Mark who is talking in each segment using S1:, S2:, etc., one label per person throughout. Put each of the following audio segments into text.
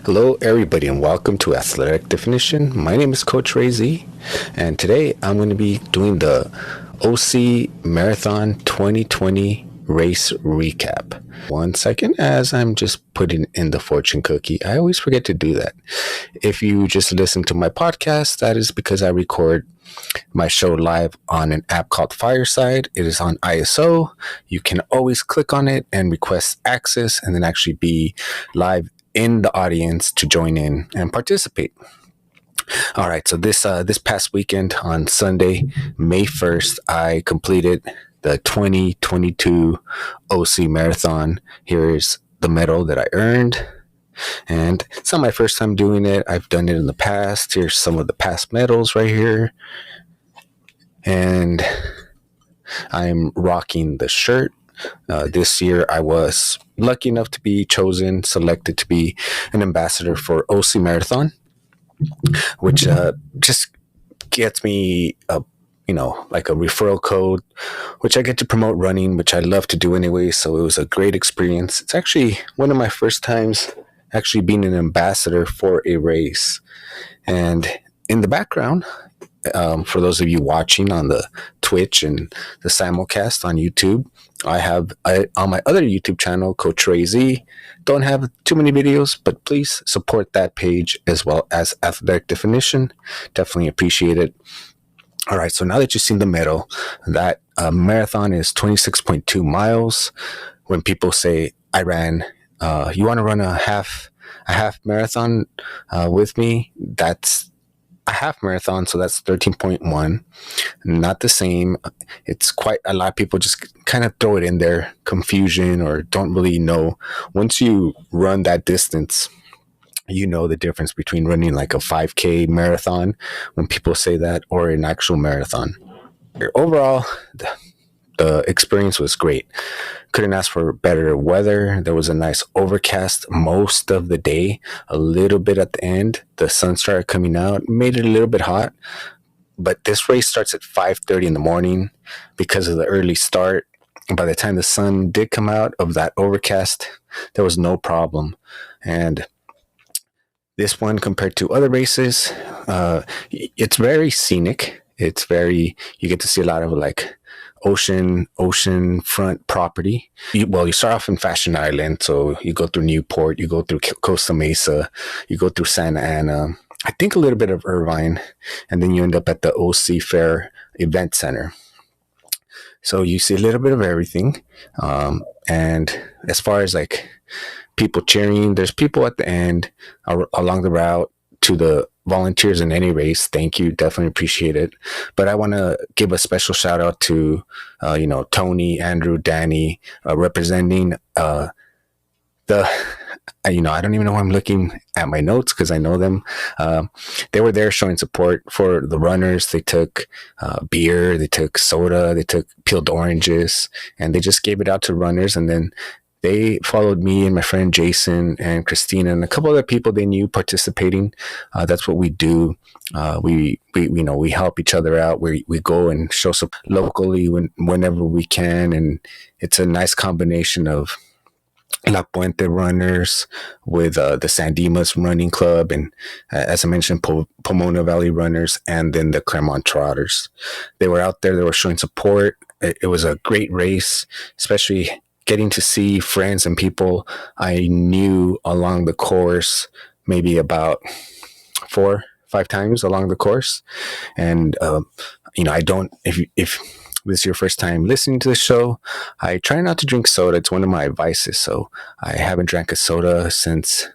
S1: Hello, everybody, and welcome to Athletic Definition. My name is Coach Ray Z, and today I'm going to be doing the OC Marathon 2020 race recap. 1 second, as I'm just putting in the fortune cookie. I always forget to do that. If you just listen to my podcast, that is because I record my show live on an app called Fireside. It is on ISO. You can always click on it and request access and then actually be live in the audience to join in and participate. All right, so this past weekend on Sunday, May 1st, I completed the 2022 OC Marathon. Here's the medal that I earned. And it's not my first time doing it. I've done it in the past. Here's some of the past medals right here. And I'm rocking the shirt. This year, I was lucky enough to be selected to be an ambassador for OC Marathon, which just gets me like a referral code, which I get to promote running, which I love to do anyway. So it was a great experience. It's actually one of my first times actually being an ambassador for a race. And in the background, for those of you watching on the Twitch and the simulcast on YouTube, I on my other YouTube channel, Coach Ray Z, don't have too many videos, but please support that page as well as Athletic Definition. Definitely appreciate it. All right, so now that you've seen the medal, that marathon is 26.2 miles. When people say I ran, you want to run a half marathon with me? That's a half marathon, so that's 13.1. Not the same. It's quite a lot of people just kind of throw it in there, confusion, or don't really know. Once you run that distance, you know the difference between running like a 5K marathon when people say that or an actual marathon. Overall, the experience was great. Couldn't ask for better weather. There was a nice overcast most of the day. A little bit at the end, the sun started coming out, made it a little bit hot. But this race starts at 5:30 in the morning because of the early start. By the time the sun did come out of that overcast, there was no problem. And this one, compared to other races, it's very scenic. You get to see a lot of like ocean front property. You start off in Fashion Island, so you go through Newport, you go through Costa Mesa, you go through Santa Ana, I think a little bit of Irvine, and then you end up at the OC Fair Event Center. So you see a little bit of everything. And as far as like people cheering, there's people at the end along the route. To the volunteers in any race, thank you, definitely appreciate it. But I want to give a special shout out to Tony, Andrew, Danny, representing the I don't even know why I'm looking at my notes because I know them. They were there showing support for the runners. They took beer, they took soda, they took peeled oranges, and they just gave it out to runners. And then they followed me and my friend Jason and Christina and a couple other people they knew participating. That's what we do. We help each other out. We go and show support locally whenever we can, and it's a nice combination of La Puente runners with the San Dimas Running Club, and as I mentioned, Pomona Valley runners, and then the Claremont Trotters. They were out there. They were showing support. It was a great race, especially getting to see friends and people I knew along the course, maybe about 4-5 times along the course. And I don't. If this is your first time listening to the show, I try not to drink soda. It's one of my vices. So I haven't drank a soda since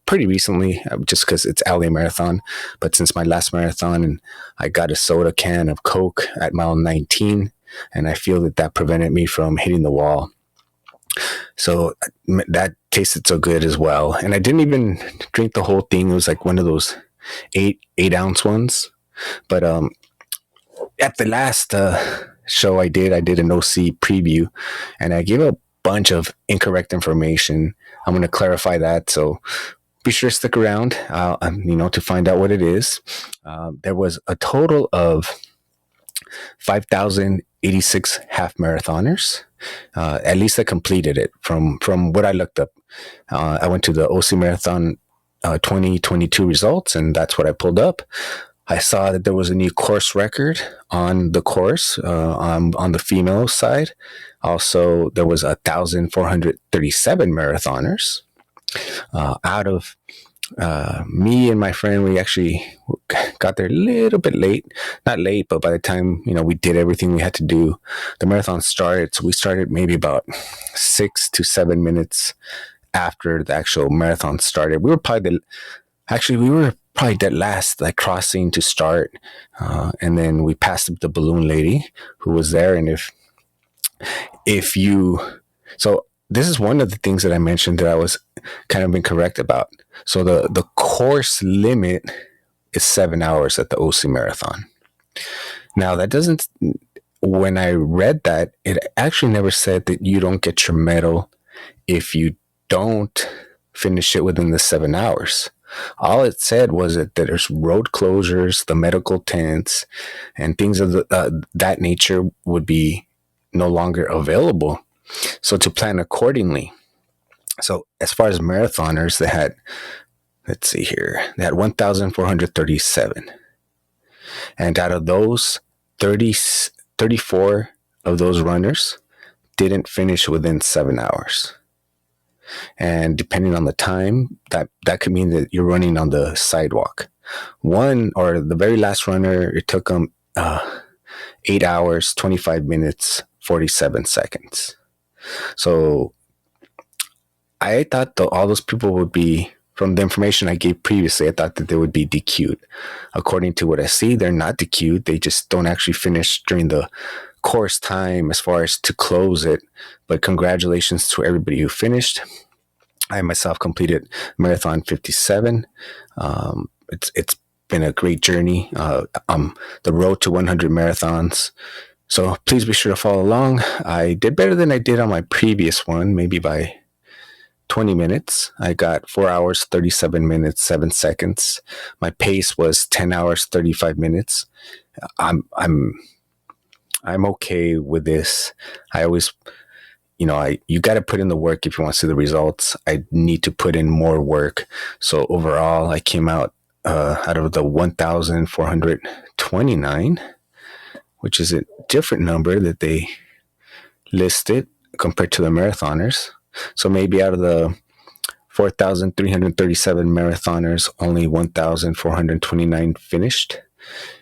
S1: pretty recently, just because it's LA Marathon. But since my last marathon, and I got a soda can of Coke at mile 19, and I feel that prevented me from hitting the wall. So that tasted so good as well. And I didn't even drink the whole thing. It was like one of those 8-ounce ones. But at the last show I did an OC preview, and I gave a bunch of incorrect information. I'm going to clarify that. So be sure to stick around, to find out what it is. There was a total of 5,086 half marathoners. At least I completed it from what I looked up. I went to the OC Marathon 2022 results, and that's what I pulled up. I saw that there was a new course record on the course on the female side. Also, there was 1,437 marathoners. Out of me and my friend, we actually got there a little bit late. Not late, but by the time we did everything we had to do, the marathon started. So we started maybe about 6 to 7 minutes after the actual marathon started. We were probably dead last, like crossing to start, and then we passed up the balloon lady who was there. And if you, so this is one of the things that I mentioned that I was kind of incorrect about. So the course limit is 7 hours at the OC Marathon. Now that doesn't. When I read that, it actually never said that you don't get your medal if you don't finish it within the 7 hours. All it said was that there's road closures, the medical tents, and things of that nature would be no longer available. So to plan accordingly. So as far as marathoners, they had, let's see here, they had 1,437. And out of those, 34 of those runners didn't finish within 7 hours. And depending on the time, that could mean that you're running on the sidewalk. One, or the very last runner, it took them 8 hours, 25 minutes, 47 seconds. So I thought that all those people would be, from the information I gave previously, I thought that they would be DQ'd. According to what I see, they're not DQ'd. They just don't actually finish during the course time as far as to close it. But congratulations to everybody who finished. I myself completed Marathon 57. It's been a great journey. The road to 100 marathons. So please be sure to follow along. I did better than I did on my previous one, maybe by 20 minutes. I got 4 hours, 37 minutes, 7 seconds. My pace was 10 hours, 35 minutes. I'm okay with this. I always, you got to put in the work if you want to see the results. I need to put in more work. So overall, I came out of the 1,429, which is a different number that they listed compared to the marathoners. So maybe out of the 4,337 marathoners, only 1,429 finished.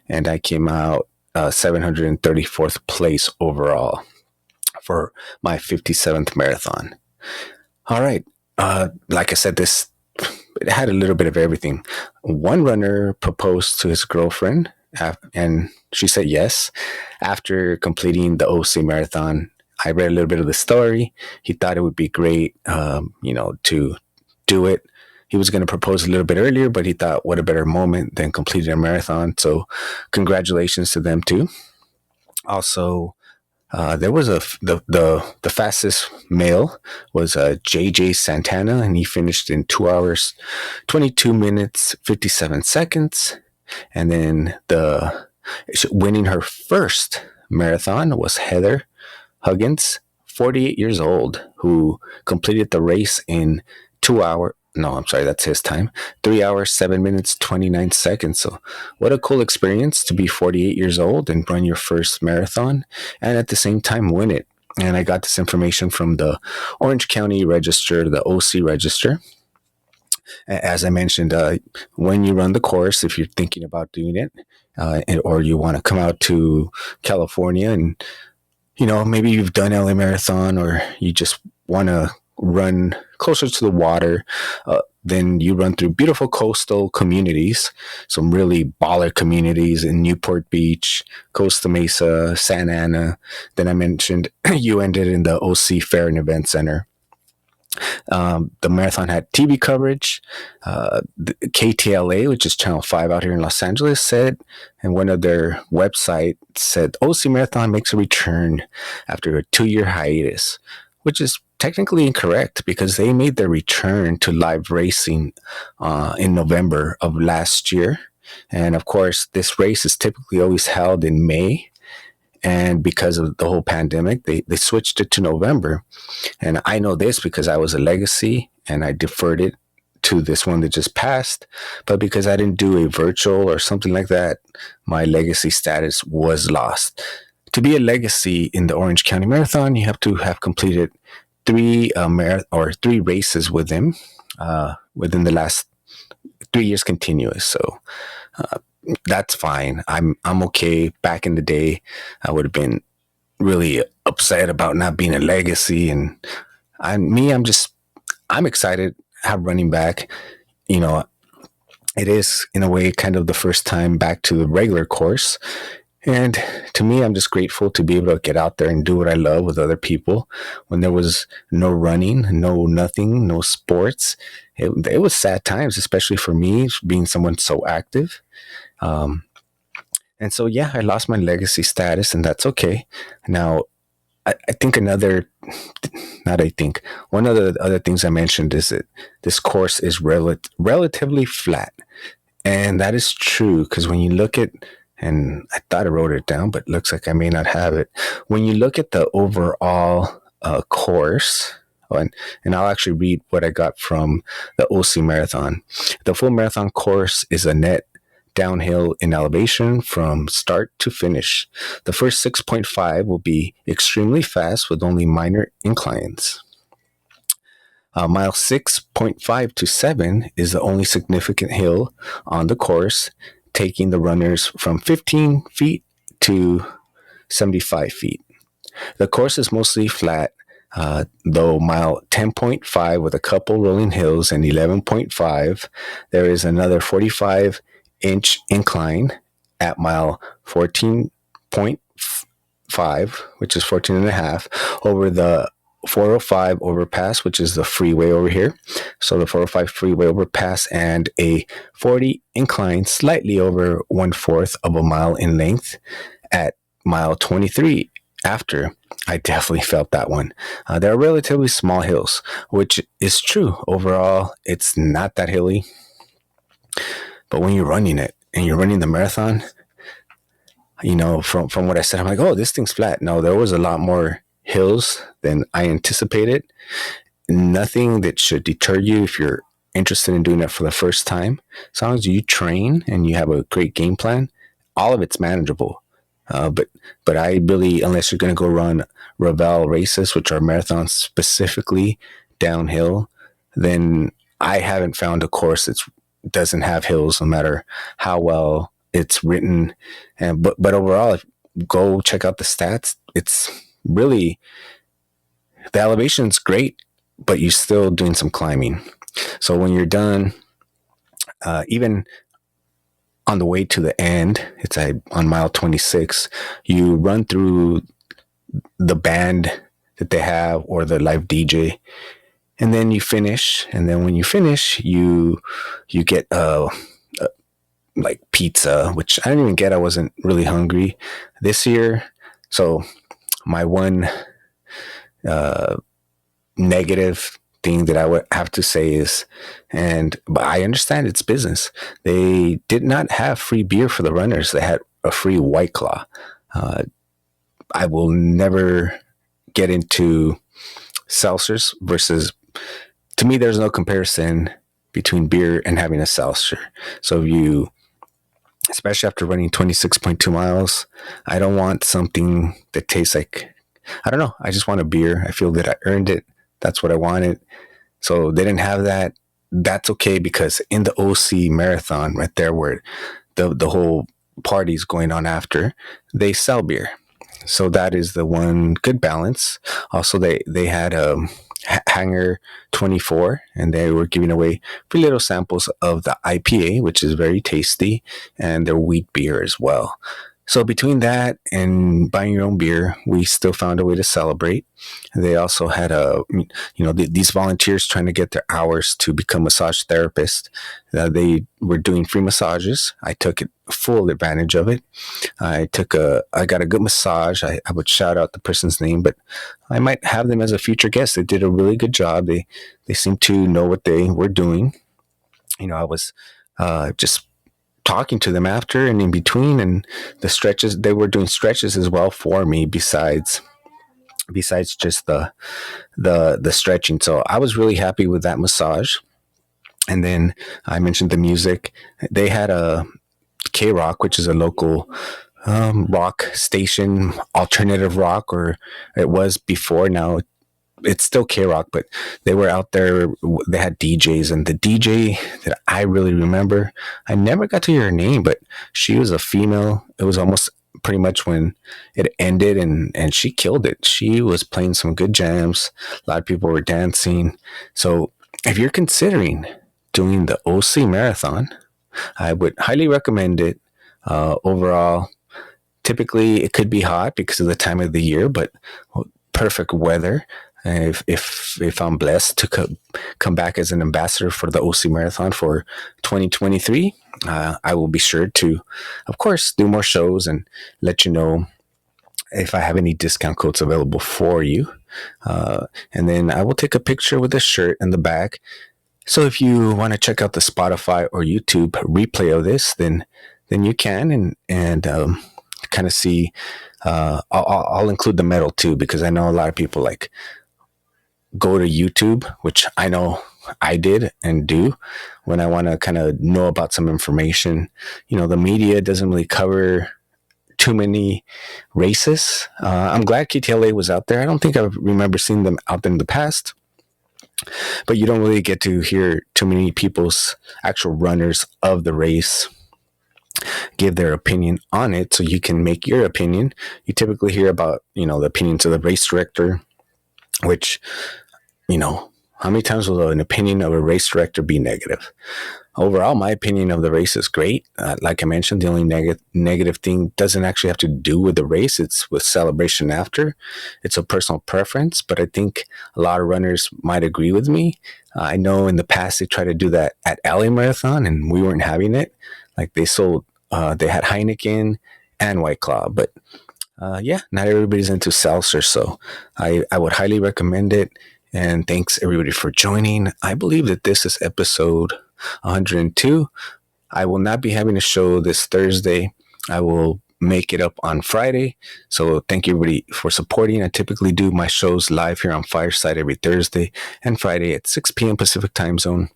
S1: And I came out 734th place overall for my 57th marathon. All right. Like I said, it had a little bit of everything. One runner proposed to his girlfriend, and she said yes. After completing the OC Marathon, I read a little bit of the story. He thought it would be great, to do it. He was going to propose a little bit earlier, but he thought, what a better moment than completing a marathon. So congratulations to them too. Also, there was the fastest male was JJ Santana, and he finished in 2 hours, 22 minutes, 57 seconds. And then winning her first marathon was Heather Huggins, 48 years old, who completed the race in 2 hours. No, I'm sorry, that's his time. 3 hours, 7 minutes, 29 seconds. So what a cool experience to be 48 years old and run your first marathon and at the same time win it. And I got this information from the Orange County Register, the OC Register. As I mentioned, when you run the course, if you're thinking about doing it, or you want to come out to California and, maybe you've done LA Marathon or you just want to run closer to the water, then you run through beautiful coastal communities, some really baller communities in Newport Beach, Costa Mesa, Santa Ana. Then I mentioned you ended in the OC Fair and Event Center. The marathon had TV coverage. The KTLA, which is Channel 5 out here in Los Angeles, said, and one of their websites said, OC Marathon makes a return after a 2-year hiatus, which is technically incorrect because they made their return to live racing in November of last year. And of course, this race is typically always held in May. And because of the whole pandemic, they switched it to November. And I know this because I was a legacy and I deferred it to this one that just passed, but because I didn't do a virtual or something like that, my legacy status was lost. To be a legacy in the Orange County Marathon, you have to have completed three races with them within the last 3 years continuous. So that's fine. I'm okay. Back in the day, I would have been really upset about not being a legacy, and I'm excited to have running back. You know, it is in a way kind of the first time back to the regular course. And to me, I'm just grateful to be able to get out there and do what I love with other people. When there was no running, no nothing, no sports, it was sad times, especially for me being someone so active. Um, and so, yeah, I lost my legacy status, and that's okay. Now, I think not I think, one of the other things I mentioned is that this course is relatively flat. And that is true because when you look at, and I thought I wrote it down, but it looks like I may not have it. When you look at the overall course, and I'll actually read what I got from the OC Marathon. The full marathon course is a net downhill in elevation from start to finish. The first 6.5 will be extremely fast with only minor inclines. Mile 6.5 to 7 is the only significant hill on the course, taking the runners from 15 feet to 75 feet. The course is mostly flat, though mile 10.5 with a couple rolling hills and 11.5, there is another 45-inch incline at mile 14.5, which is 14 and a half, over the 405 overpass, which is the freeway over here. So the 405 freeway overpass, and a 40 incline, slightly over 1/4 of a mile in length at mile 23. After, I definitely felt that one. They're relatively small hills, which is true. Overall, it's not that hilly. But when you're running it and you're running the marathon, from what I said, I'm like, oh, this thing's flat. No, there was a lot more hills than I anticipated. Nothing that should deter you if you're interested in doing that for the first time. As long as you train and you have a great game plan, all of it's manageable. But I really, unless you're going to go run Ravel races, which are marathons specifically downhill, then I haven't found a course that doesn't have hills, no matter how well it's written. And but overall, go check out the stats. It's really, the elevation's great, but you're still doing some climbing. So when you're done, even on the way to the end, it's on mile 26, you run through the band that they have or the live DJ, and then you finish. And then when you finish, you get like pizza, which I didn't even get. I wasn't really hungry this year. So my one negative thing that I would have to say is, but I understand it's business. They did not have free beer for the runners. They had a free White Claw. I will never get into seltzers versus, to me, there's no comparison between beer and having a seltzer. So especially after running 26.2 miles, I don't want something that tastes like, I don't know. I just want a beer. I feel that I earned it. That's what I wanted. So they didn't have that. That's okay, because in the OC Marathon, right there where the whole party's going on after, they sell beer. So that is the one good balance. Also, they had a Hanger 24, and they were giving away free little samples of the IPA, which is very tasty, and their wheat beer as well. So between that and buying your own beer, we still found a way to celebrate. They also had these volunteers trying to get their hours to become massage therapists. They were doing free massages. I took full advantage of it. I got a good massage. I would shout out the person's name, but I might have them as a future guest. They did a really good job. They seemed to know what they were doing. I was just talking to them after and in between, and the stretches, they were doing stretches as well for me besides just the stretching. So I was really happy with that massage. And then I mentioned the music. They had a K Rock, which is a local rock station, alternative rock, or it was before. Now it's still K Rock, but they were out there. They had DJs, and the DJ that I really remember, I never got to hear her name, but she was a female. It was almost pretty much when it ended, and she killed it. She was playing some good jams. A lot of people were dancing. So if you're considering doing the OC Marathon, I would highly recommend it. Overall, typically it could be hot because of the time of the year, but perfect weather. If I'm blessed to come back as an ambassador for the OC Marathon for 2023, I will be sure to, of course, do more shows and let you know if I have any discount codes available for you. And then I will take a picture with the shirt in the back. So if you want to check out the Spotify or YouTube replay of this, then you can and kind of see. I'll include the medal too, because I know a lot of people like go to YouTube, which I know I did and do when I want to kind of know about some information. The media doesn't really cover too many races. I'm glad KTLA was out there. I don't think I remember seeing them out there in the past, but you don't really get to hear too many people's actual runners of the race give their opinion on it, so you can make your opinion. You typically hear about the opinions of the race director, which how many times will an opinion of a race director be negative? Overall, my opinion of the race is great. Like I mentioned, the only negative thing doesn't actually have to do with the race. It's with celebration after. It's a personal preference, but I think a lot of runners might agree with me. I know in the past they tried to do that at LA Marathon, and we weren't having it. Like they had Heineken and White Claw, but yeah, not everybody's into seltzer, so I would highly recommend it. And thanks everybody for joining. I believe that this is episode 102. I will not be having a show this Thursday. I will make it up on Friday. So thank you everybody for supporting. I typically do my shows live here on Fireside every Thursday and Friday at 6 p.m. Pacific time zone.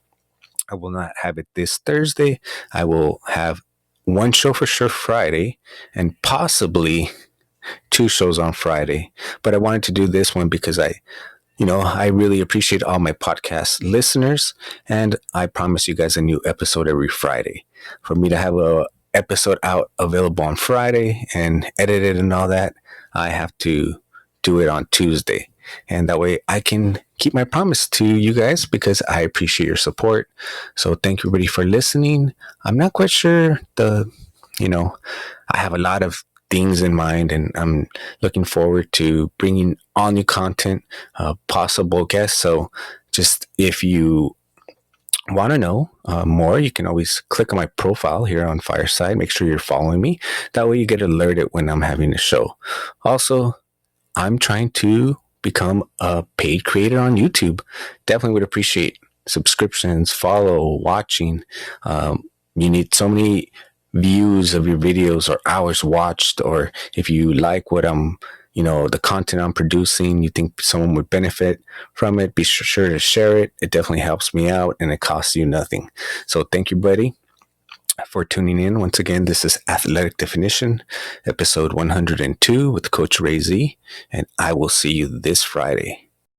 S1: I will not have it this Thursday. I will have one show for sure Friday and possibly two shows on Friday. But I wanted to do this one because I really appreciate all my podcast listeners, and I promise you guys a new episode every Friday. For me to have a episode out available on Friday and edit it and all that, I have to do it on Tuesday. And that way I can keep my promise to you guys because I appreciate your support. So thank you everybody for listening. I'm not quite sure I have a lot of things in mind, and I'm looking forward to bringing all new content, possible guests. So just if you want to know more, you can always click on my profile here on Fireside. Make sure you're following me. That way you get alerted when I'm having a show. Also, I'm trying to become a paid creator on YouTube. Definitely would appreciate subscriptions, follow, watching. You need so many views of your videos or hours watched, or if you like what the content I'm producing, you think someone would benefit from it, be sure to share it. It definitely helps me out and it costs you nothing. So thank you, buddy, for tuning in. Once again, this is Athletic Definition, episode 102 with Coach Ray Z, and I will see you this Friday.